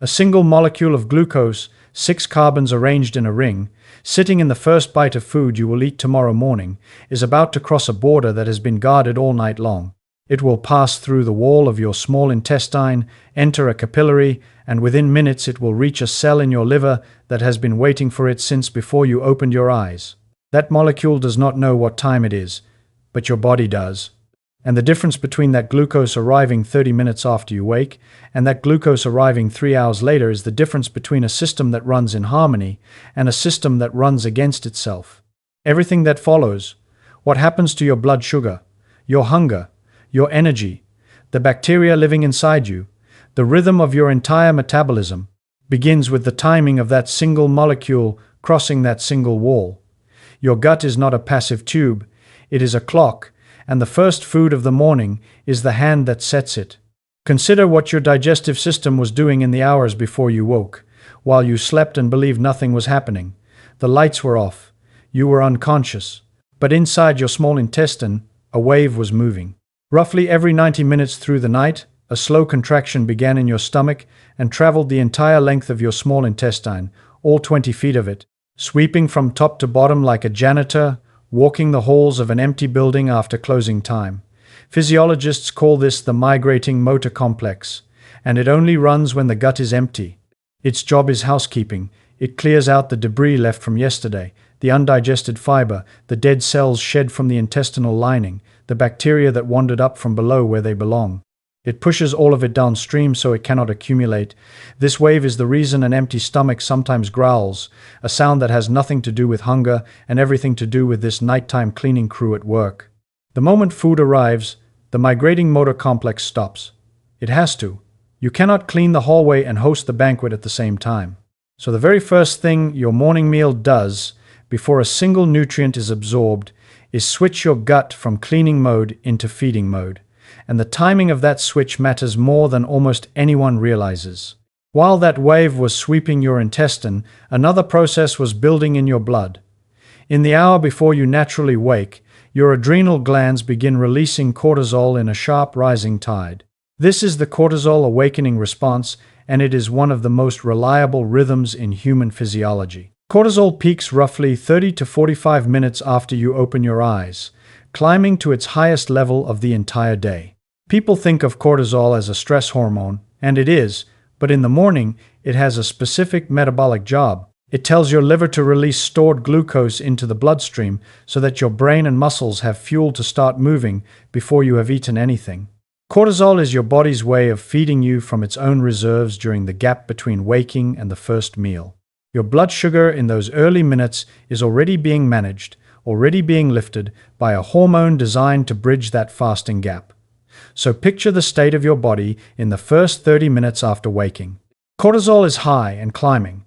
A single molecule of glucose, 6 carbons arranged in a ring, sitting in the first bite of food you will eat tomorrow morning, is about to cross a border that has been guarded all night long. It will pass through the wall of your small intestine, enter a capillary, and within minutes it will reach a cell in your liver that has been waiting for it since before you opened your eyes. That molecule does not know what time it is, but your body does. And the difference between that glucose arriving 30 minutes after you wake and that glucose arriving 3 hours later is the difference between a system that runs in harmony and a system that runs against itself. Everything that follows, what happens to your blood sugar, your hunger, your energy, the bacteria living inside you, the rhythm of your entire metabolism, begins with the timing of that single molecule crossing that single wall. Your gut is not a passive tube, it is a clock, and the first food of the morning is the hand that sets it. Consider what your digestive system was doing in the hours before you woke, while you slept and believed nothing was happening. The lights were off. You were unconscious. But inside your small intestine, a wave was moving. Roughly every 90 minutes through the night, a slow contraction began in your stomach and traveled the entire length of your small intestine, all 20 feet of it, sweeping from top to bottom like a janitor walking the halls of an empty building after closing time. Physiologists call this the migrating motor complex, and it only runs when the gut is empty. Its job is housekeeping. It clears out the debris left from yesterday, the undigested fiber, the dead cells shed from the intestinal lining, the bacteria that wandered up from below where they belong. It pushes all of it downstream so it cannot accumulate. This wave is the reason an empty stomach sometimes growls, a sound that has nothing to do with hunger and everything to do with this nighttime cleaning crew at work. The moment food arrives, the migrating motor complex stops. It has to. You cannot clean the hallway and host the banquet at the same time. So the very first thing your morning meal does, before a single nutrient is absorbed, is switch your gut from cleaning mode into feeding mode. And the timing of that switch matters more than almost anyone realizes. While that wave was sweeping your intestine, another process was building in your blood. In the hour before you naturally wake, your adrenal glands begin releasing cortisol in a sharp rising tide. This is the cortisol awakening response, and it is one of the most reliable rhythms in human physiology. Cortisol peaks roughly 30 to 45 minutes after you open your eyes, climbing to its highest level of the entire day. People think of cortisol as a stress hormone, and it is, but in the morning, it has a specific metabolic job. It tells your liver to release stored glucose into the bloodstream so that your brain and muscles have fuel to start moving before you have eaten anything. Cortisol is your body's way of feeding you from its own reserves during the gap between waking and the first meal. Your blood sugar in those early minutes is already being managed, already being lifted by a hormone designed to bridge that fasting gap. So picture the state of your body in the first 30 minutes after waking. Cortisol is high and climbing.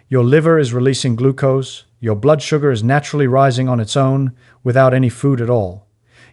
Your liver is releasing glucose. Your blood sugar is naturally rising on its own without any food at all.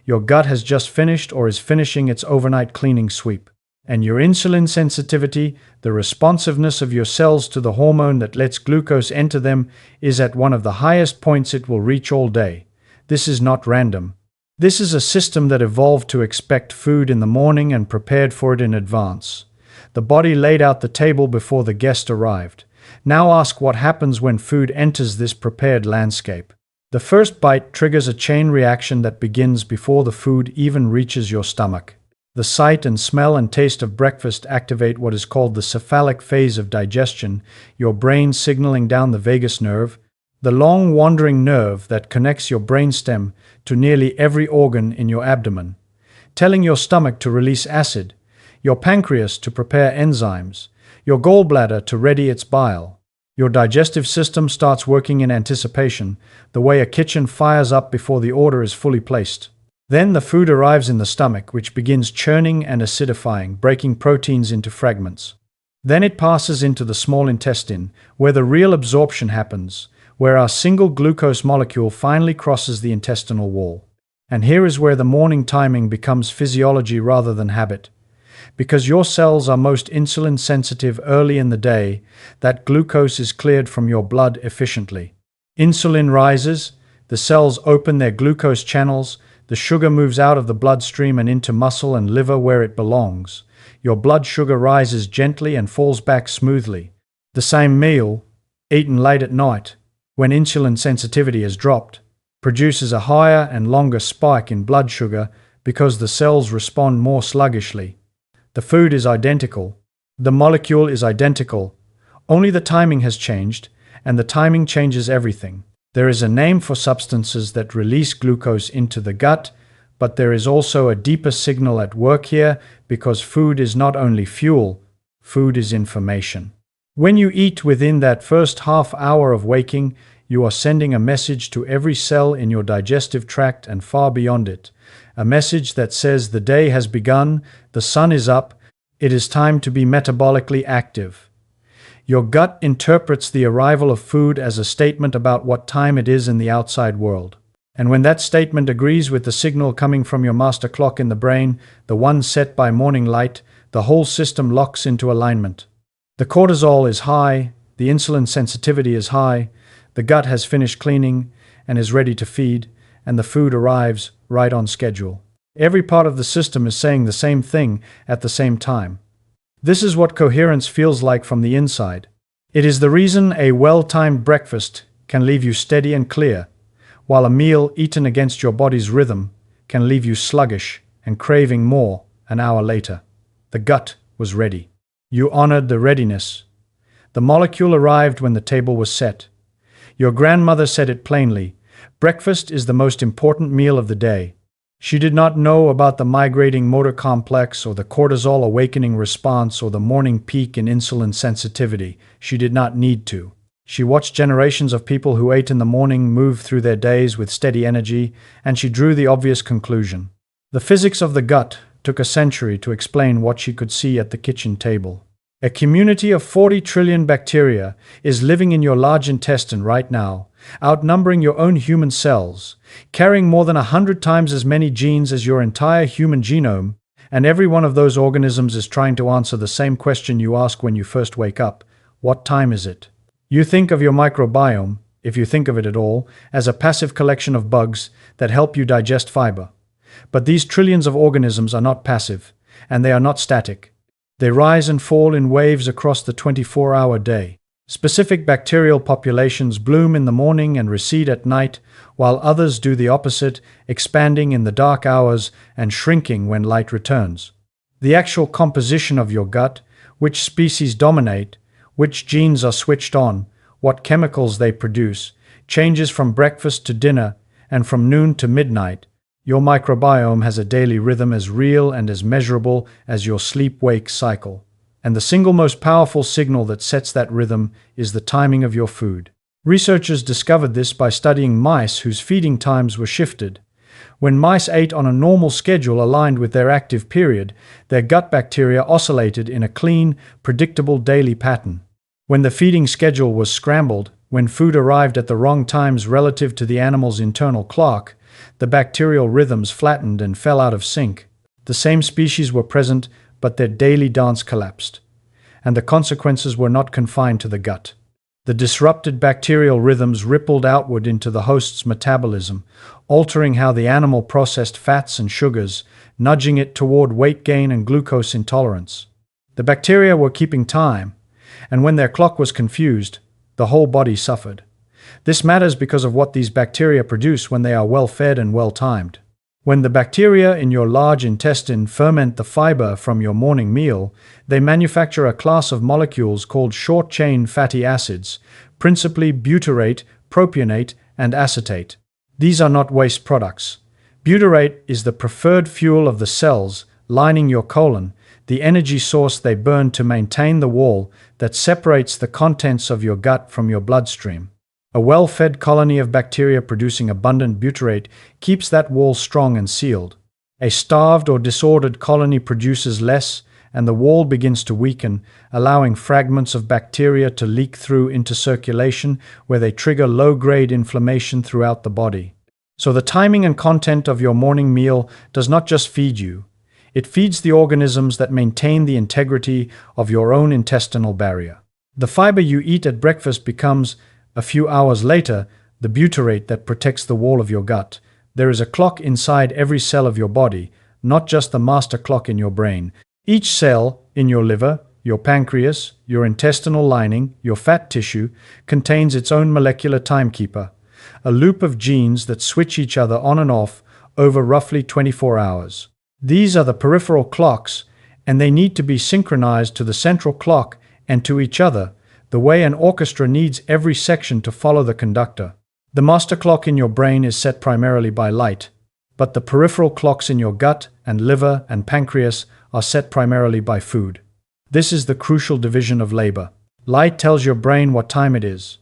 Your gut has just finished or is finishing its overnight cleaning sweep. And your insulin sensitivity, the responsiveness of your cells to the hormone that lets glucose enter them, is at one of the highest points it will reach all day. This is not random. This is a system that evolved to expect food in the morning and prepared for it in advance. The body laid out the table before the guest arrived. Now ask what happens when food enters this prepared landscape. The first bite triggers a chain reaction that begins before the food even reaches your stomach. The sight and smell and taste of breakfast activate what is called the cephalic phase of digestion, your brain signaling down the vagus nerve, the long wandering nerve that connects your brainstem to nearly every organ in your abdomen, telling your stomach to release acid, your pancreas to prepare enzymes, your gallbladder to ready its bile. Your digestive system starts working in anticipation, the way a kitchen fires up before the order is fully placed. Then the food arrives in the stomach, which begins churning and acidifying, breaking proteins into fragments. Then it passes into the small intestine, where the real absorption happens, where our single glucose molecule finally crosses the intestinal wall. And here is where the morning timing becomes physiology rather than habit. Because your cells are most insulin sensitive early in the day, that glucose is cleared from your blood efficiently. Insulin rises, the cells open their glucose channels, The sugar moves out of the bloodstream and into muscle and liver where it belongs. Your blood sugar rises gently and falls back smoothly. The same meal, eaten late at night, when insulin sensitivity is dropped, produces a higher and longer spike in blood sugar because the cells respond more sluggishly. The food is identical. The molecule is identical. Only the timing has changed, and the timing changes everything. There is a name for substances that release glucose into the gut, but there is also a deeper signal at work here because food is not only fuel, food is information. When you eat within that first half hour of waking, you are sending a message to every cell in your digestive tract and far beyond it. A message that says the day has begun, the sun is up, it is time to be metabolically active. Your gut interprets the arrival of food as a statement about what time it is in the outside world. And when that statement agrees with the signal coming from your master clock in the brain, the one set by morning light, the whole system locks into alignment. The cortisol is high, the insulin sensitivity is high, the gut has finished cleaning and is ready to feed, and the food arrives right on schedule. Every part of the system is saying the same thing at the same time. This is what coherence feels like from the inside. It is the reason a well-timed breakfast can leave you steady and clear, while a meal eaten against your body's rhythm can leave you sluggish and craving more an hour later. The gut was ready. You honored the readiness. The molecule arrived when the table was set. Your grandmother said it plainly, breakfast is the most important meal of the day. She did not know about the migrating motor complex or the cortisol awakening response or the morning peak in insulin sensitivity. She did not need to. She watched generations of people who ate in the morning move through their days with steady energy, and she drew the obvious conclusion. The physics of the gut took a century to explain what she could see at the kitchen table. A community of 40 trillion bacteria is living in your large intestine right now, outnumbering your own human cells, carrying more than 100 times as many genes as your entire human genome, and every one of those organisms is trying to answer the same question you ask when you first wake up: what time is it? You think of your microbiome, if you think of it at all, as a passive collection of bugs that help you digest fiber. But these trillions of organisms are not passive, and they are not static. They rise and fall in waves across the 24-hour day. Specific bacterial populations bloom in the morning and recede at night, while others do the opposite, expanding in the dark hours and shrinking when light returns. The actual composition of your gut, which species dominate, which genes are switched on, what chemicals they produce, changes from breakfast to dinner and from noon to midnight. Your microbiome has a daily rhythm as real and as measurable as your sleep-wake cycle. And the single most powerful signal that sets that rhythm is the timing of your food. Researchers discovered this by studying mice whose feeding times were shifted. When mice ate on a normal schedule aligned with their active period, their gut bacteria oscillated in a clean, predictable daily pattern. When the feeding schedule was scrambled, when food arrived at the wrong times relative to the animal's internal clock, the bacterial rhythms flattened and fell out of sync. The same species were present, but their daily dance collapsed. And the consequences were not confined to the gut. The disrupted bacterial rhythms rippled outward into the host's metabolism, altering how the animal processed fats and sugars, nudging it toward weight gain and glucose intolerance. The bacteria were keeping time, and when their clock was confused, the whole body suffered. This matters because of what these bacteria produce when they are well-fed and well-timed. When the bacteria in your large intestine ferment the fiber from your morning meal, they manufacture a class of molecules called short-chain fatty acids, principally butyrate, propionate, and acetate. These are not waste products. Butyrate is the preferred fuel of the cells lining your colon, the energy source they burn to maintain the wall that separates the contents of your gut from your bloodstream. A well-fed colony of bacteria producing abundant butyrate keeps that wall strong and sealed. A starved or disordered colony produces less, and the wall begins to weaken, allowing fragments of bacteria to leak through into circulation, where they trigger low-grade inflammation throughout the body. So the timing and content of your morning meal does not just feed you. It feeds the organisms that maintain the integrity of your own intestinal barrier. The fiber you eat at breakfast becomes, a few hours later, the butyrate that protects the wall of your gut, There is a clock inside every cell of your body, not just the master clock in your brain. Each cell in your liver, your pancreas, your intestinal lining, your fat tissue, contains its own molecular timekeeper, a loop of genes that switch each other on and off over roughly 24 hours. These are the peripheral clocks, and they need to be synchronized to the central clock and to each other, the way an orchestra needs every section to follow the conductor. The master clock in your brain is set primarily by light, but the peripheral clocks in your gut and liver and pancreas are set primarily by food. This is the crucial division of labor. Light tells your brain what time it is.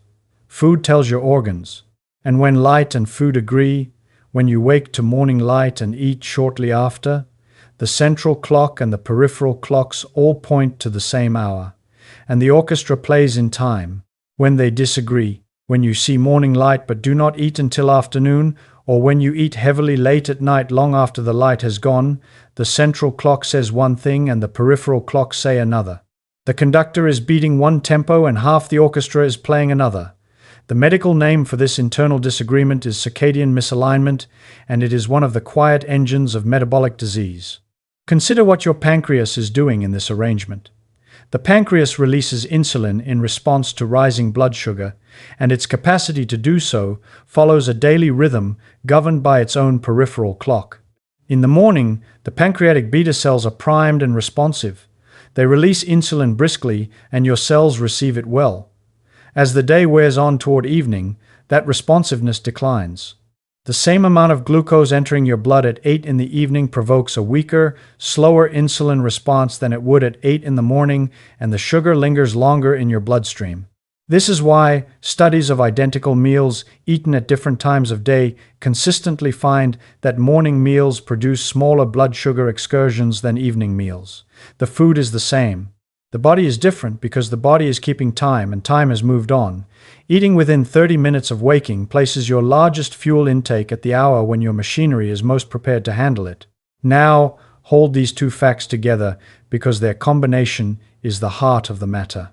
Food tells your organs. And when light and food agree, when you wake to morning light and eat shortly after, the central clock and the peripheral clocks all point to the same hour, and the orchestra plays in time. When they disagree, when you see morning light but do not eat until afternoon, or when you eat heavily late at night long after the light has gone, the central clock says one thing and the peripheral clocks say another. The conductor is beating one tempo and half the orchestra is playing another. The medical name for this internal disagreement is circadian misalignment, and it is one of the quiet engines of metabolic disease. Consider what your pancreas is doing in this arrangement. The pancreas releases insulin in response to rising blood sugar, and its capacity to do so follows a daily rhythm governed by its own peripheral clock. In the morning, the pancreatic beta cells are primed and responsive. They release insulin briskly, and your cells receive it well. As the day wears on toward evening, that responsiveness declines. The same amount of glucose entering your blood at 8 in the evening provokes a weaker, slower insulin response than it would at 8 in the morning, and the sugar lingers longer in your bloodstream. This is why studies of identical meals eaten at different times of day consistently find that morning meals produce smaller blood sugar excursions than evening meals. The food is the same. The body is different because the body is keeping time and time has moved on. Eating within 30 minutes of waking places your largest fuel intake at the hour when your machinery is most prepared to handle it. Now, hold these two facts together because their combination is the heart of the matter.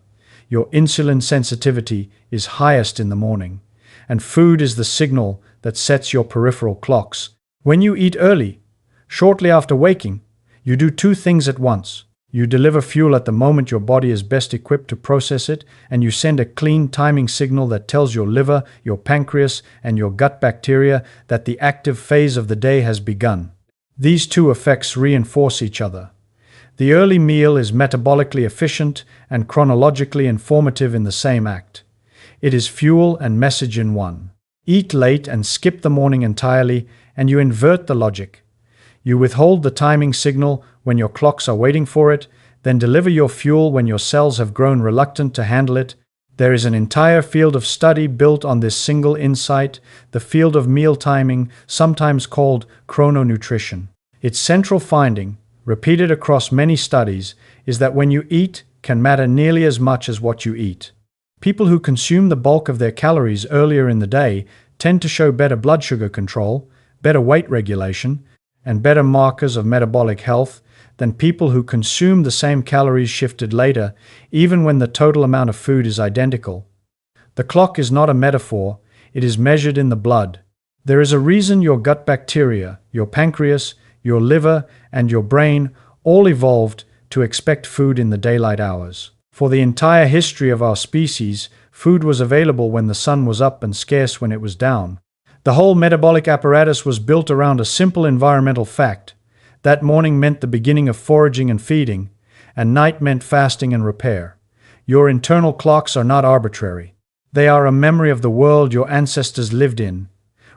Your insulin sensitivity is highest in the morning, and food is the signal that sets your peripheral clocks. When you eat early, shortly after waking, you do two things at once. You deliver fuel at the moment your body is best equipped to process it, and you send a clean timing signal that tells your liver, your pancreas, and your gut bacteria that the active phase of the day has begun. These two effects reinforce each other. The early meal is metabolically efficient and chronologically informative in the same act. It is fuel and message in one. Eat late and skip the morning entirely, and you invert the logic. You withhold the timing signal when your clocks are waiting for it, then deliver your fuel when your cells have grown reluctant to handle it. There is an entire field of study built on this single insight, the field of meal timing, sometimes called chrononutrition. Its central finding, repeated across many studies, is that when you eat can matter nearly as much as what you eat. People who consume the bulk of their calories earlier in the day tend to show better blood sugar control, better weight regulation, and better markers of metabolic health than people who consume the same calories shifted later, even when the total amount of food is identical. The clock is not a metaphor, it is measured in the blood. There is a reason your gut bacteria, your pancreas, your liver, and your brain all evolved to expect food in the daylight hours. For the entire history of our species, food was available when the sun was up and scarce when it was down. The whole metabolic apparatus was built around a simple environmental fact. That morning meant the beginning of foraging and feeding, and night meant fasting and repair. Your internal clocks are not arbitrary. They are a memory of the world your ancestors lived in,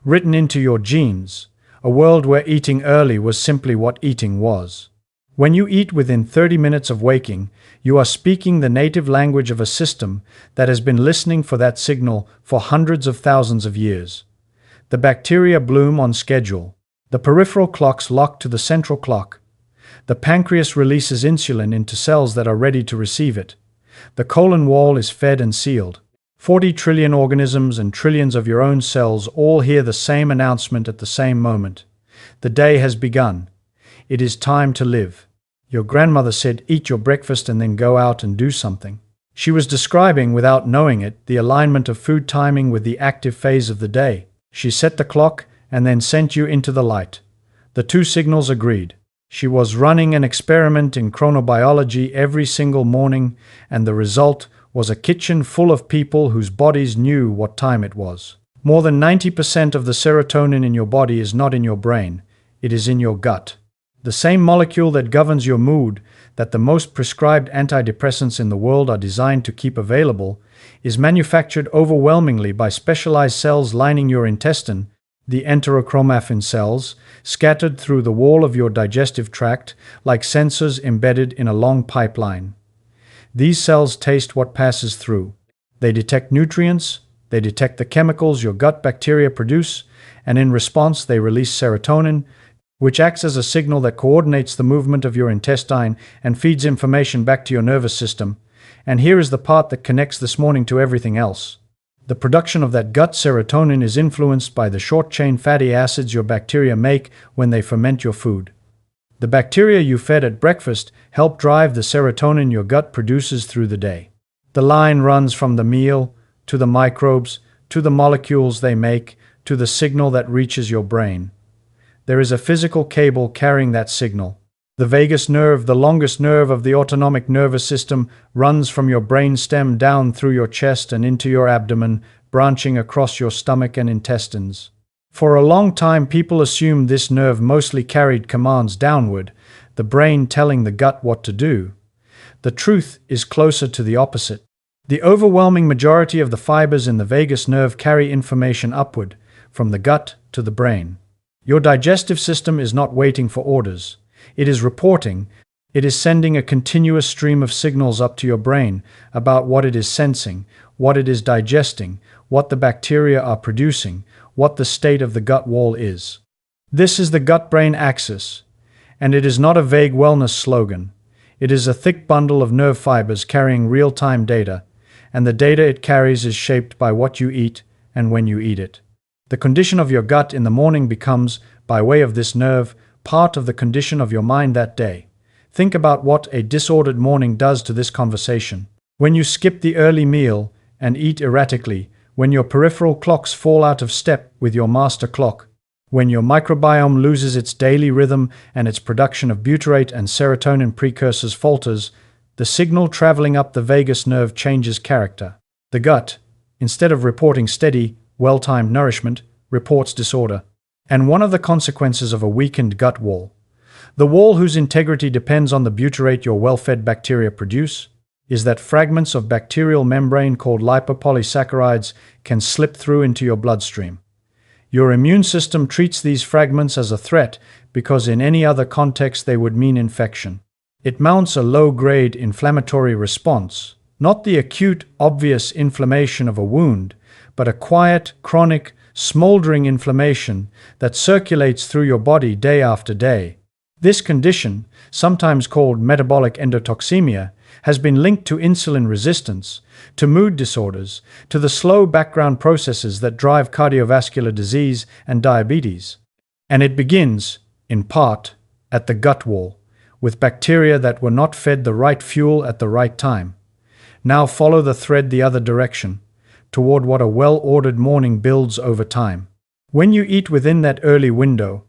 written into your genes, a world where eating early was simply what eating was. When you eat within 30 minutes of waking, you are speaking the native language of a system that has been listening for that signal for hundreds of thousands of years. The bacteria bloom on schedule. The peripheral clocks lock to the central clock. The pancreas releases insulin into cells that are ready to receive it. The colon wall is fed and sealed. 40 trillion organisms and trillions of your own cells all hear the same announcement at the same moment. The day has begun. It is time to live. Your grandmother said, "Eat your breakfast and then go out and do something." She was describing, without knowing it, the alignment of food timing with the active phase of the day. She set the clock, and then sent you into the light. The two signals agreed. She was running an experiment in chronobiology every single morning, and the result was a kitchen full of people whose bodies knew what time it was. More than 90% of the serotonin in your body is not in your brain, it is in your gut. The same molecule that governs your mood, that the most prescribed antidepressants in the world are designed to keep available, is manufactured overwhelmingly by specialized cells lining your intestine, the enterochromaffin cells, scattered through the wall of your digestive tract like sensors embedded in a long pipeline. These cells taste what passes through. They detect nutrients, they detect the chemicals your gut bacteria produce, and in response they release serotonin, which acts as a signal that coordinates the movement of your intestine and feeds information back to your nervous system. And here is the part that connects this morning to everything else. The production of that gut serotonin is influenced by the short-chain fatty acids your bacteria make when they ferment your food. The bacteria you fed at breakfast help drive the serotonin your gut produces through the day. The line runs from the meal, to the microbes, to the molecules they make, to the signal that reaches your brain. There is a physical cable carrying that signal. The vagus nerve, the longest nerve of the autonomic nervous system, runs from your brainstem down through your chest and into your abdomen, branching across your stomach and intestines. For a long time, people assumed this nerve mostly carried commands downward, the brain telling the gut what to do. The truth is closer to the opposite. The overwhelming majority of the fibers in the vagus nerve carry information upward, from the gut to the brain. Your digestive system is not waiting for orders. It is reporting. It is sending a continuous stream of signals up to your brain about what it is sensing, what it is digesting, what the bacteria are producing, what the state of the gut wall is. This is the gut-brain axis, and it is not a vague wellness slogan. It is a thick bundle of nerve fibers carrying real-time data, and the data it carries is shaped by what you eat and when you eat it. The condition of your gut in the morning becomes, by way of this nerve, part of the condition of your mind that day. Think about what a disordered morning does to this conversation. When you skip the early meal and eat erratically, when your peripheral clocks fall out of step with your master clock, when your microbiome loses its daily rhythm and its production of butyrate and serotonin precursors falters, the signal traveling up the vagus nerve changes character. The gut, instead of reporting steady, well-timed nourishment, reports disorder. And one of the consequences of a weakened gut wall, the wall whose integrity depends on the butyrate your well-fed bacteria produce, is that fragments of bacterial membrane called lipopolysaccharides can slip through into your bloodstream. Your immune system treats these fragments as a threat because in any other context they would mean infection. It mounts a low-grade inflammatory response, not the acute, obvious inflammation of a wound, but a quiet, chronic, smoldering inflammation that circulates through your body day after day. This condition, sometimes called metabolic endotoxemia, has been linked to insulin resistance, to mood disorders, to the slow background processes that drive cardiovascular disease and diabetes. And it begins, in part, at the gut wall, with bacteria that were not fed the right fuel at the right time. Now follow the thread the other direction, toward what a well-ordered morning builds over time. When you eat within that early window,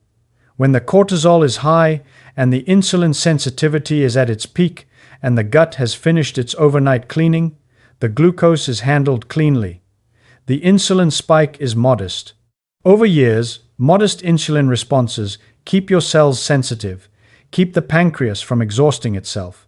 when the cortisol is high and the insulin sensitivity is at its peak and the gut has finished its overnight cleaning, the glucose is handled cleanly. The insulin spike is modest. Over years, modest insulin responses keep your cells sensitive, keep the pancreas from exhausting itself,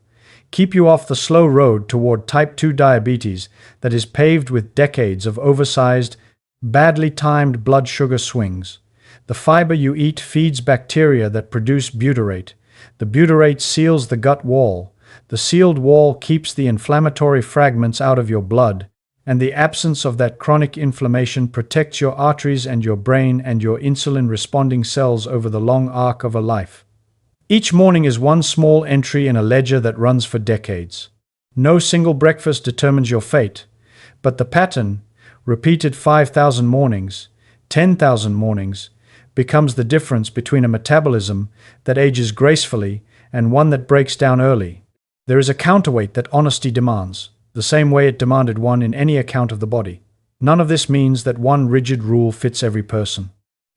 keep you off the slow road toward type 2 diabetes that is paved with decades of oversized, badly timed blood sugar swings. The fiber you eat feeds bacteria that produce butyrate. The butyrate seals the gut wall. The sealed wall keeps the inflammatory fragments out of your blood, and the absence of that chronic inflammation protects your arteries and your brain and your insulin-responding cells over the long arc of a life. Each morning is one small entry in a ledger that runs for decades. No single breakfast determines your fate, but the pattern, repeated 5,000 mornings, 10,000 mornings, becomes the difference between a metabolism that ages gracefully and one that breaks down early. There is a counterweight that honesty demands, the same way it demanded one in any account of the body. None of this means that one rigid rule fits every person.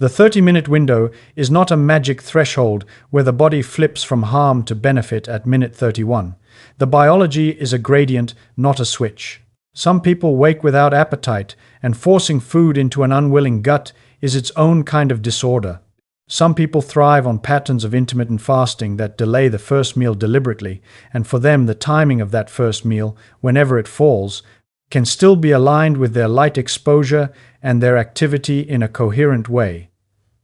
The 30-minute window is not a magic threshold where the body flips from harm to benefit at minute 31. The biology is a gradient, not a switch. Some people wake without appetite, and forcing food into an unwilling gut is its own kind of disorder. Some people thrive on patterns of intermittent fasting that delay the first meal deliberately, and for them the timing of that first meal, whenever it falls, can still be aligned with their light exposure and their activity in a coherent way.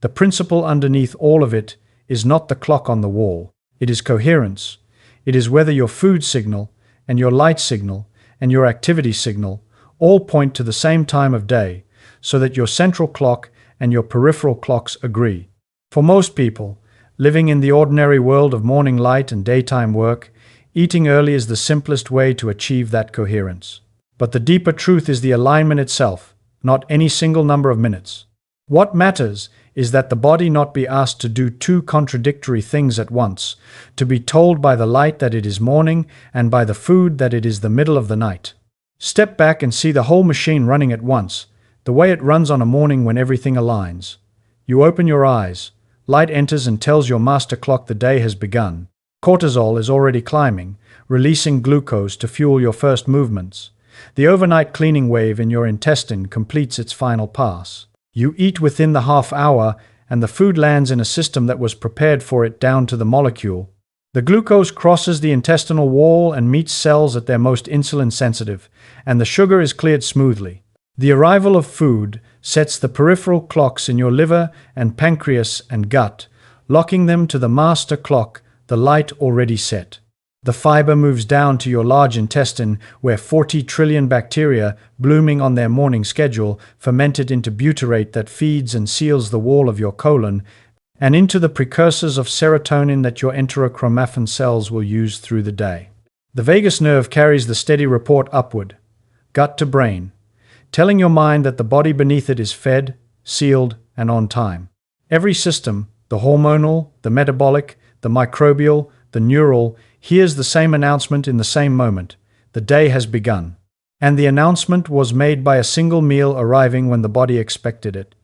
The principle underneath all of it is not the clock on the wall. It is coherence. It is whether your food signal and your light signal and your activity signal all point to the same time of day, so that your central clock and your peripheral clocks agree. For most people, living in the ordinary world of morning light and daytime work, eating early is the simplest way to achieve that coherence. But the deeper truth is the alignment itself, not any single number of minutes. What matters is that the body not be asked to do two contradictory things at once, to be told by the light that it is morning and by the food that it is the middle of the night. Step back and see the whole machine running at once, the way it runs on a morning when everything aligns. You open your eyes, light enters and tells your master clock the day has begun. Cortisol is already climbing, releasing glucose to fuel your first movements. The overnight cleaning wave in your intestine completes its final pass. You eat within the half hour, and the food lands in a system that was prepared for it down to the molecule. The glucose crosses the intestinal wall and meets cells at their most insulin sensitive, and the sugar is cleared smoothly. The arrival of food sets the peripheral clocks in your liver and pancreas and gut, locking them to the master clock, the light already set. The fiber moves down to your large intestine, where 40 trillion bacteria, blooming on their morning schedule, ferment it into butyrate that feeds and seals the wall of your colon, and into the precursors of serotonin that your enterochromaffin cells will use through the day. The vagus nerve carries the steady report upward, gut to brain, telling your mind that the body beneath it is fed, sealed, and on time. Every system, the hormonal, the metabolic, the microbial, the neural, hears the same announcement in the same moment. The day has begun. And the announcement was made by a single meal arriving when the body expected it.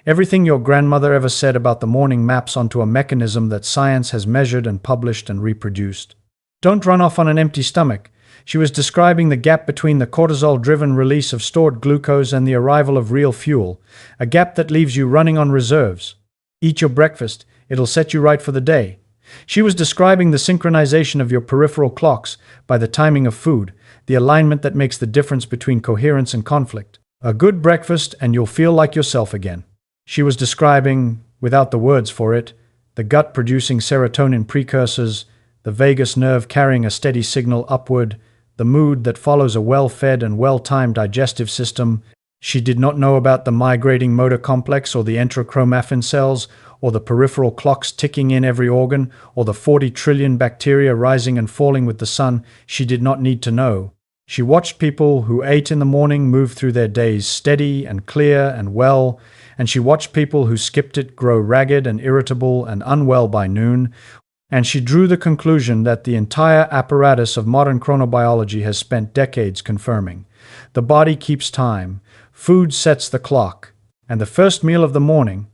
Everything your grandmother ever said about the morning maps onto a mechanism that science has measured and published and reproduced. Don't run off on an empty stomach. She was describing the gap between the cortisol-driven release of stored glucose and the arrival of real fuel, a gap that leaves you running on reserves. Eat your breakfast. It'll set you right for the day. She was describing the synchronization of your peripheral clocks by the timing of food, the alignment that makes the difference between coherence and conflict. A good breakfast and you'll feel like yourself again. She was describing, without the words for it, the gut producing serotonin precursors, the vagus nerve carrying a steady signal upward, the mood that follows a well-fed and well-timed digestive system. She did not know about the migrating motor complex or the enterochromaffin cells, or the peripheral clocks ticking in every organ, or the 40 trillion bacteria rising and falling with the sun. She did not need to know. She watched people who ate in the morning move through their days steady and clear and well, and she watched people who skipped it grow ragged and irritable and unwell by noon, and she drew the conclusion that the entire apparatus of modern chronobiology has spent decades confirming. The body keeps time, food sets the clock, and the first meal of the morning,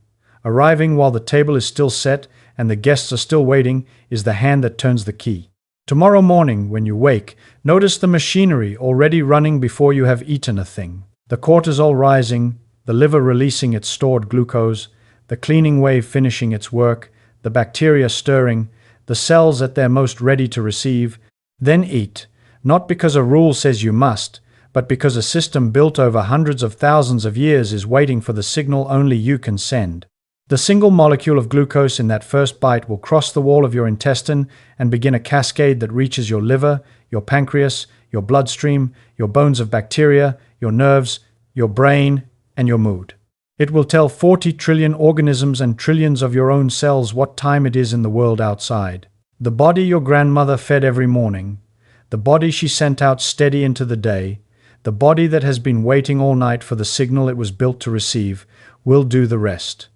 arriving while the table is still set and the guests are still waiting, is the hand that turns the key. Tomorrow morning, when you wake, notice the machinery already running before you have eaten a thing. The cortisol rising, the liver releasing its stored glucose, the cleaning wave finishing its work, the bacteria stirring, the cells at their most ready to receive. Then eat, not because a rule says you must, but because a system built over hundreds of thousands of years is waiting for the signal only you can send. The single molecule of glucose in that first bite will cross the wall of your intestine and begin a cascade that reaches your liver, your pancreas, your bloodstream, your bones of bacteria, your nerves, your brain, and your mood. It will tell 40 trillion organisms and trillions of your own cells what time it is in the world outside. The body your grandmother fed every morning, the body she sent out steady into the day, the body that has been waiting all night for the signal it was built to receive, will do the rest.